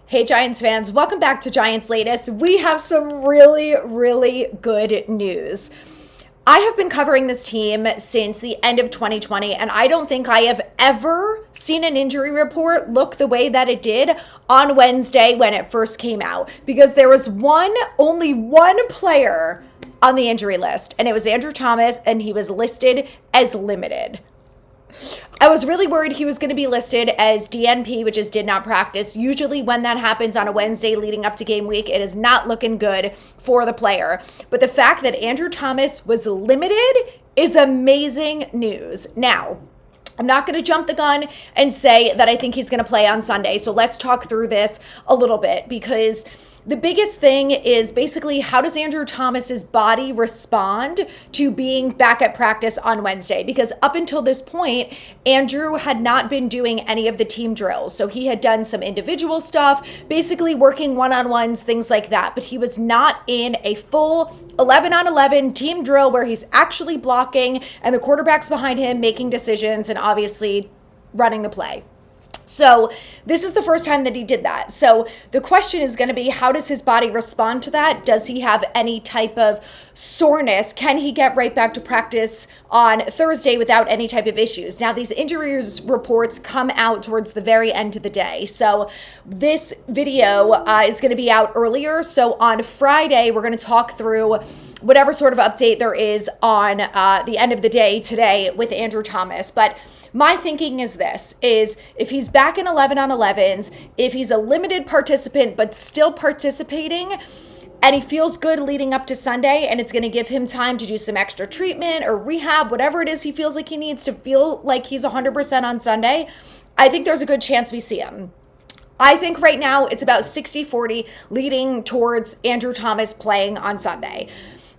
Hey Giants fans, welcome back to Giants Latest. We have some really, really good news. I have been covering this team since the end of 2020, and I don't think I have ever seen an injury report look the way that it did on Wednesday when it first came out, because there was only one player on the injury list, and it was Andrew Thomas, and he was listed as limited. I was really worried he was going to be listed as DNP, which is did not practice. Usually when that happens on a Wednesday leading up to game week, it is not looking good for the player. But the fact that Andrew Thomas was limited is amazing news. Now, I'm not going to jump the gun and say that I think he's going to play on Sunday. So let's talk through this a little bit, because the biggest thing is basically, how does Andrew Thomas's body respond to being back at practice on Wednesday? Because up until this point, Andrew had not been doing any of the team drills. So he had done some individual stuff, basically working one-on-ones, things like that. But he was not in a full 11-on-11 team drill where he's actually blocking and the quarterback's behind him making decisions and obviously running the play. So this is the first time that he did that. So the question is going to be, how does his body respond to that? Does he have any type of soreness? Can he get right back to practice on Thursday without any type of issues? Now, these injuries reports come out towards the very end of the day. So this video is going to be out earlier. So on Friday, we're going to talk through whatever sort of update there is on the end of the day today with Andrew Thomas. But my thinking is this, is if he's back in 11-on-11s, if he's a limited participant but still participating, and he feels good leading up to Sunday, and it's going to give him time to do some extra treatment or rehab, whatever it is he feels like he needs to feel like he's 100% on Sunday, I think there's a good chance we see him. I think right now it's about 60-40 leading towards Andrew Thomas playing on Sunday.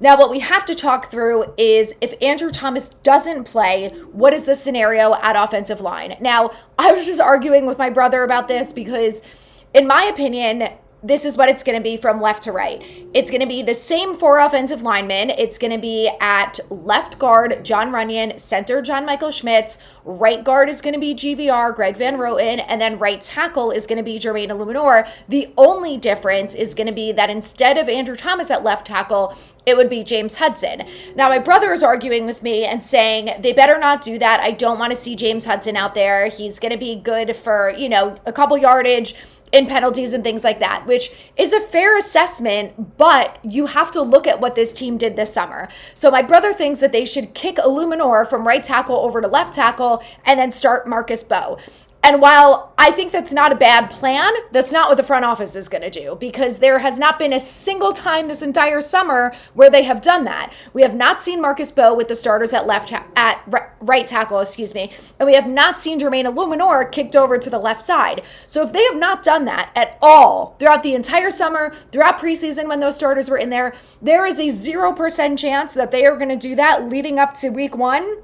Now, what we have to talk through is, if Andrew Thomas doesn't play, what is the scenario at offensive line? Now, I was just arguing with my brother about this because, in my opinion, this is what it's going to be from left to right. It's going to be the same four offensive linemen. It's going to be at left guard, John Runyon, center, John Michael Schmitz, right guard is going to be GVR, Greg Van Roten, and then right tackle is going to be Jermaine Illuminor. The only difference is going to be that instead of Andrew Thomas at left tackle, it would be James Hudson. Now, my brother is arguing with me and saying they better not do that. I don't want to see James Hudson out there. He's going to be good for, a couple yardage in penalties and things like that, which is a fair assessment, but you have to look at what this team did this summer. So my brother thinks that they should kick Illuminor from right tackle over to left tackle and then start Marcus Bowe. And while I think that's not a bad plan, that's not what the front office is going to do, because there has not been a single time this entire summer where they have done that. We have not seen Marcus Bowe with the starters at right tackle, and we have not seen Jermaine Illuminor kicked over to the left side. So if they have not done that at all throughout the entire summer, throughout preseason when those starters were in there, there is a 0% chance that they are going to do that leading up to week 1,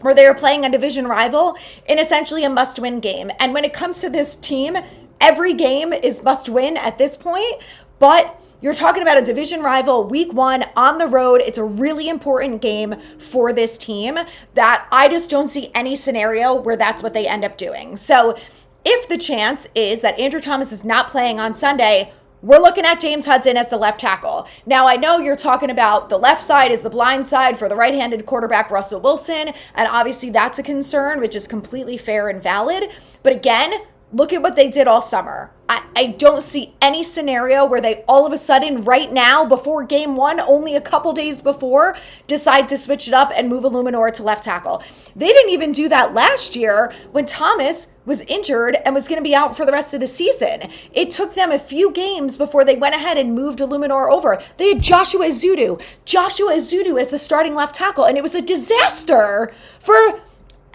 where they are playing a division rival in essentially a must-win game. And when it comes to this team, every game is must-win at this point, but you're talking about a division rival, week 1, on the road. It's a really important game for this team that I just don't see any scenario where that's what they end up doing. So if the chance is that Andrew Thomas is not playing on Sunday, we're looking at James Hudson as the left tackle. Now, I know you're talking about the left side is the blind side for the right-handed quarterback, Russell Wilson, and obviously that's a concern, which is completely fair and valid. But again, look at what they did all summer. I don't see any scenario where they all of a sudden right now, before game 1, only a couple days before, decide to switch it up and move Illuminor to left tackle. They didn't even do that last year when Thomas was injured and was going to be out for the rest of the season. It took them a few games before they went ahead and moved Illuminor over. They had Joshua Ezeudu as the starting left tackle, and it was a disaster for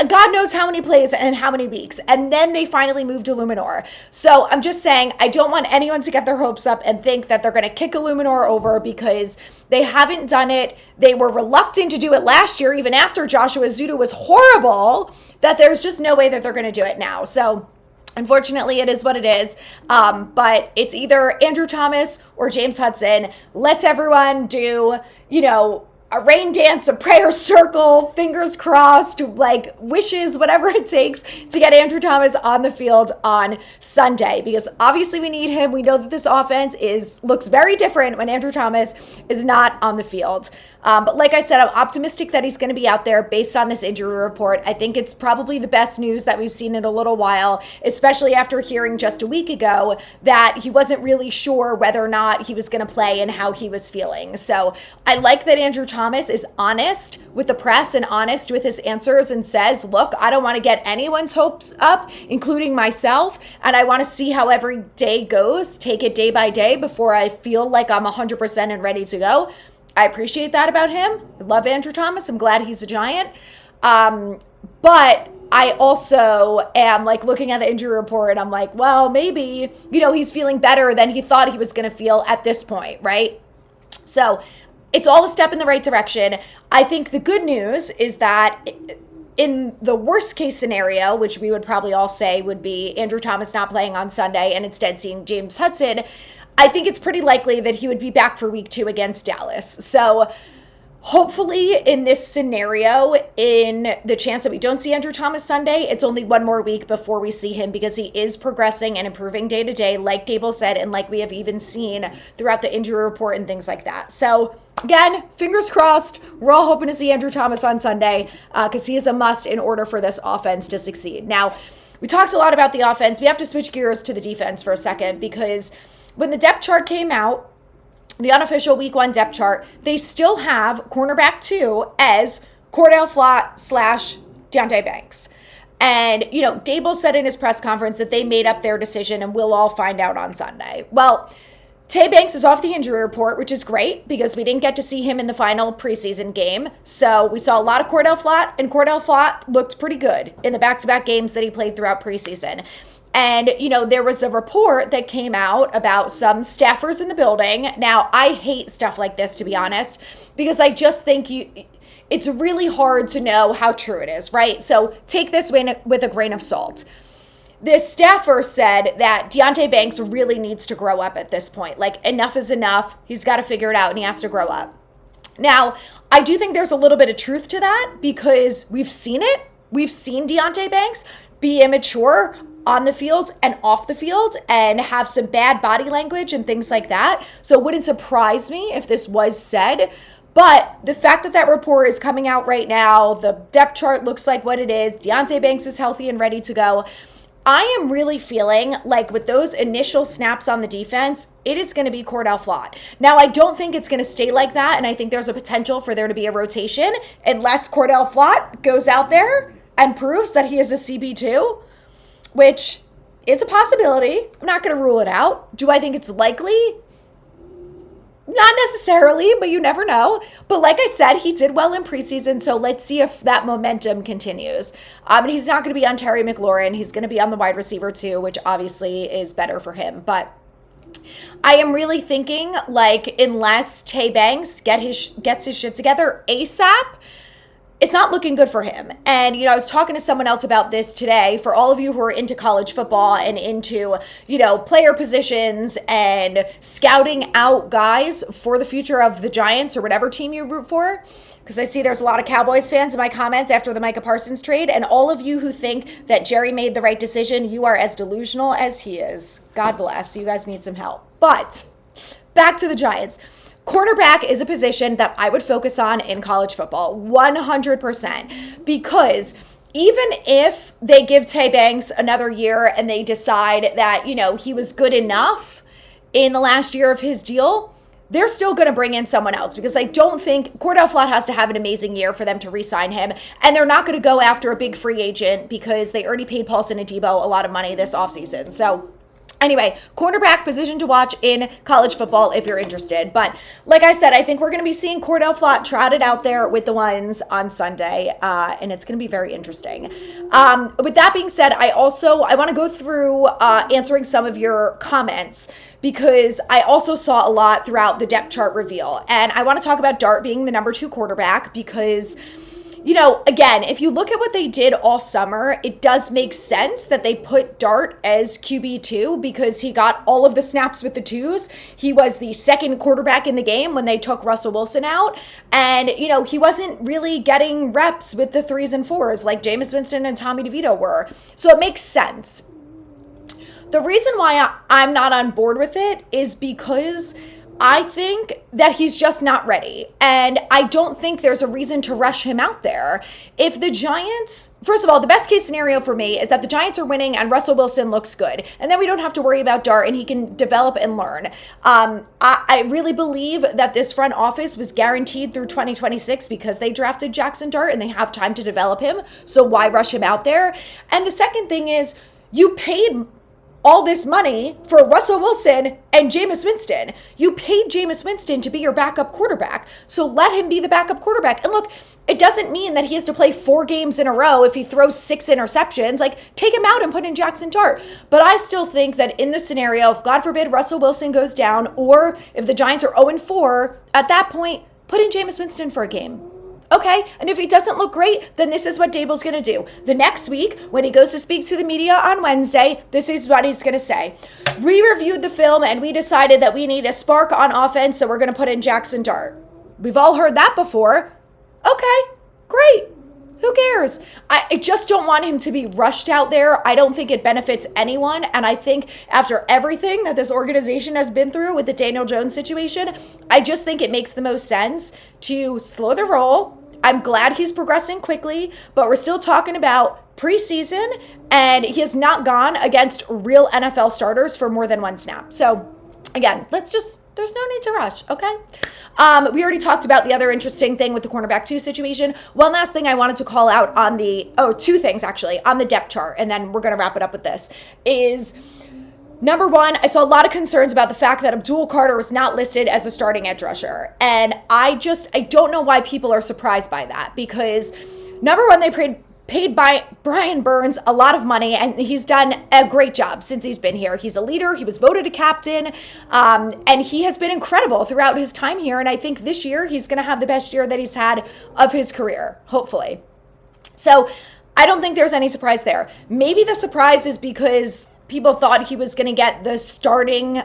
God knows how many plays and how many weeks. And then they finally moved to Illuminor. So I'm just saying, I don't want anyone to get their hopes up and think that they're going to kick Illuminor over, because they haven't done it. They were reluctant to do it last year, even after Joshua Ezeudu was horrible, that there's just no way that they're going to do it now. So unfortunately, it is what it is. But it's either Andrew Thomas or James Hudson. Let's everyone do, a rain dance, a prayer circle, fingers crossed, like wishes, whatever it takes to get Andrew Thomas on the field on Sunday, because obviously we need him. We know that this offense looks very different when Andrew Thomas is not on the field. But like I said, I'm optimistic that he's going to be out there based on this injury report. I think it's probably the best news that we've seen in a little while, especially after hearing just a week ago that he wasn't really sure whether or not he was going to play and how he was feeling. So I like that Andrew Thomas is honest with the press and honest with his answers and says, look, I don't want to get anyone's hopes up, including myself, and I want to see how every day goes, take it day by day before I feel like I'm 100% and ready to go. I appreciate that about him. I love Andrew Thomas. I'm glad he's a Giant. But I also am like looking at the injury report and I'm like, well, maybe, he's feeling better than he thought he was going to feel at this point, right? So it's all a step in the right direction. I think the good news is that in the worst case scenario, which we would probably all say would be Andrew Thomas not playing on Sunday and instead seeing James Hudson, I think it's pretty likely that he would be back for week 2 against Dallas. So hopefully in this scenario, in the chance that we don't see Andrew Thomas Sunday, it's only one more week before we see him, because he is progressing and improving day to day, like Dable said, and like we have even seen throughout the injury report and things like that. So again, fingers crossed. We're all hoping to see Andrew Thomas on Sunday because he is a must in order for this offense to succeed. Now, we talked a lot about the offense. We have to switch gears to the defense for a second, because when the depth chart came out, the unofficial week 1 depth chart, they still have cornerback 2 as Cordell Flott / Deonte Banks. And, Dable said in his press conference that they made up their decision and we'll all find out on Sunday. Well, Tay Banks is off the injury report, which is great because we didn't get to see him in the final preseason game. So we saw a lot of Cordell Flott, and Cordell Flott looked pretty good in the back-to-back games that he played throughout preseason. And, there was a report that came out about some staffers in the building. Now, I hate stuff like this, to be honest, because I just think it's really hard to know how true it is, right? So take this with a grain of salt. This staffer said that Deonte Banks really needs to grow up at this point. Like, enough is enough. He's got to figure it out, and he has to grow up. Now, I do think there's a little bit of truth to that because we've seen it. We've seen Deonte Banks be immature on the field and off the field and have some bad body language and things like that. So it wouldn't surprise me if this was said. But the fact that report is coming out right now, the depth chart looks like what it is, Deonte Banks is healthy and ready to go, I am really feeling like with those initial snaps on the defense, it is going to be Cordell Flott. Now, I don't think it's going to stay like that, and I think there's a potential for there to be a rotation unless Cordell Flott goes out there and proves that he is a CB2, which is a possibility. I'm not going to rule it out. Do I think it's likely? Not necessarily, but you never know. But like I said, he did well in preseason, so let's see if that momentum continues. And he's not going to be on Terry McLaurin. He's going to be on the wide receiver too, which obviously is better for him. But I am really thinking, like, unless Tay Banks gets his shit together ASAP, it's not looking good for him. And, I was talking to someone else about this today. For all of you who are into college football and into, player positions and scouting out guys for the future of the Giants or whatever team you root for, because I see there's a lot of Cowboys fans in my comments after the Micah Parsons trade, and all of you who think that Jerry made the right decision, you are as delusional as he is. God bless. You guys need some help. But back to the Giants. Cornerback is a position that I would focus on in college football, 100%, because even if they give Tay Banks another year and they decide that, he was good enough in the last year of his deal, they're still going to bring in someone else, because I don't think Cordell Flott has to have an amazing year for them to re-sign him, and they're not going to go after a big free agent because they already paid Paulson Adebo a lot of money this offseason. So anyway, cornerback position to watch in college football if you're interested. But like I said, I think we're going to be seeing Cordell Flott trotted out there with the ones on Sunday, and it's going to be very interesting. With that being said, I want to go through answering some of your comments, because I also saw a lot throughout the depth chart reveal. And I want to talk about Dart being the number 2 quarterback because again, if you look at what they did all summer, it does make sense that they put Dart as QB2 because he got all of the snaps with the twos. He was the second quarterback in the game when they took Russell Wilson out. And, he wasn't really getting reps with the threes and fours like Jameis Winston and Tommy DeVito were. So it makes sense. The reason why I'm not on board with it is because I think that he's just not ready. And I don't think there's a reason to rush him out there. If the Giants, first of all, the best case scenario for me is that the Giants are winning and Russell Wilson looks good. And then we don't have to worry about Dart and he can develop and learn. I really believe that this front office was guaranteed through 2026 because they drafted Jackson Dart and they have time to develop him. So why rush him out there? And the second thing is you paid all this money for Russell Wilson and Jameis Winston. You paid Jameis Winston to be your backup quarterback. So let him be the backup quarterback. And look, it doesn't mean that he has to play 4 games in a row if he throws 6 interceptions. Like, take him out and put in Jackson Dart. But I still think that in the scenario, if God forbid Russell Wilson goes down, or if the Giants are 0-4, at that point, put in Jameis Winston for a game. Okay, and if he doesn't look great, then this is what Daboll's going to do. The next week, when he goes to speak to the media on Wednesday, this is what he's going to say. We reviewed the film and we decided that we need a spark on offense, so we're going to put in Jackson Dart. We've all heard that before. Okay, great. Who cares? I just don't want him to be rushed out there. I don't think it benefits anyone. And I think after everything that this organization has been through with the Daniel Jones situation, I just think it makes the most sense to slow the roll. I'm glad he's progressing quickly, but we're still talking about preseason, and he has not gone against real NFL starters for more than 1 snap. So again, there's no need to rush, okay? We already talked about the other interesting thing with the cornerback 2 situation. One last thing I wanted to call out on 2 things actually, on the depth chart, and then we're going to wrap it up with this, is number one, I saw a lot of concerns about the fact that Abdul Carter was not listed as the starting edge rusher. And I don't know why people are surprised by that, because number one, they paid by Brian Burns a lot of money, and he's done a great job since he's been here. He's a leader. He was voted a captain, and he has been incredible throughout his time here. And I think this year he's going to have the best year that he's had of his career, hopefully. So I don't think there's any surprise there. Maybe the surprise is because people thought he was going to get the starting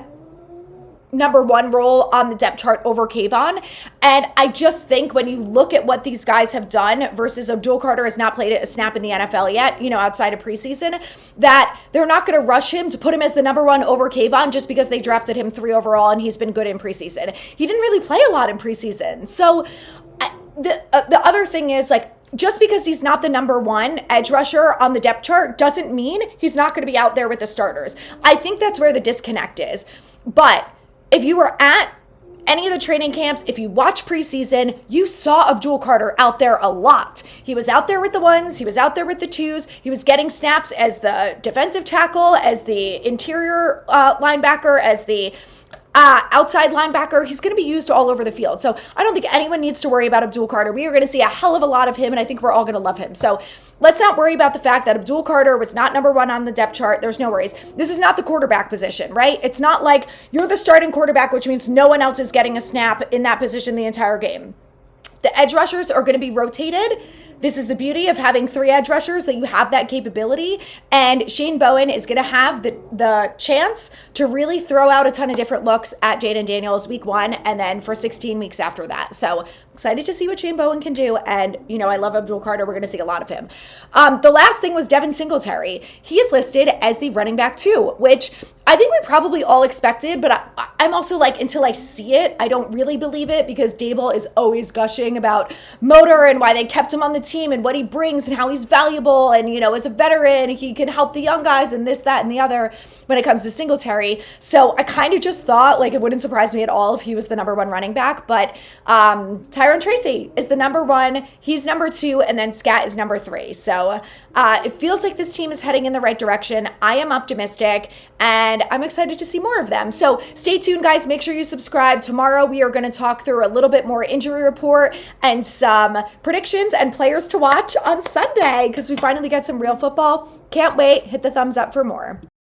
number 1 role on the depth chart over Kayvon. And I just think when you look at what these guys have done versus Abdul Carter has not played a snap in the NFL yet, outside of preseason, that they're not going to rush him to put him as the number 1 over Kayvon just because they drafted him 3 overall and he's been good in preseason. He didn't really play a lot in preseason. So the other thing is, like, just because he's not the number 1 edge rusher on the depth chart doesn't mean he's not going to be out there with the starters. I think that's where the disconnect is. But if you were at any of the training camps, if you watch preseason, you saw Abdul Carter out there a lot. He was out there with the 1s, he was out there with the 2s, he was getting snaps as the defensive tackle, as the interior linebacker, as the outside linebacker. He's going to be used all over the field. So I don't think anyone needs to worry about Abdul Carter. We are going to see a hell of a lot of him, and I think we're all going to love him. So let's not worry about the fact that Abdul Carter was not number 1 on the depth chart. There's no worries. This is not the quarterback position, right? It's not like you're the starting quarterback, which means no one else is getting a snap in that position the entire game. The edge rushers are going to be rotated. This is the beauty of having 3 edge rushers, that you have that capability. And Shane Bowen is going to have the chance to really throw out a ton of different looks at Jaden Daniels week 1 and then for 16 weeks after that. So excited to see what Shane Bowen can do. And, I love Abdul Carter. We're going to see a lot of him. The last thing was Devin Singletary. He is listed as the running back 2, which I think we probably all expected, but I'm also like, until I see it, I don't really believe it, because Daboll is always gushing about Motor and why they kept him on the team and what he brings and how he's valuable. And, as a veteran, he can help the young guys and this, that, and the other when it comes to Singletary. So I kind of just thought, like, it wouldn't surprise me at all if he was the number 1 running back, but Tyron Tracy is the number 1. He's number 2, and then Scat is number 3. So it feels like this team is heading in the right direction. I am optimistic, and I'm excited to see more of them. So stay tuned, guys. Make sure you subscribe. Tomorrow we are going to talk through a little bit more injury report and some predictions and players to watch on Sunday, because we finally get some real football. Can't wait. Hit the thumbs up for more.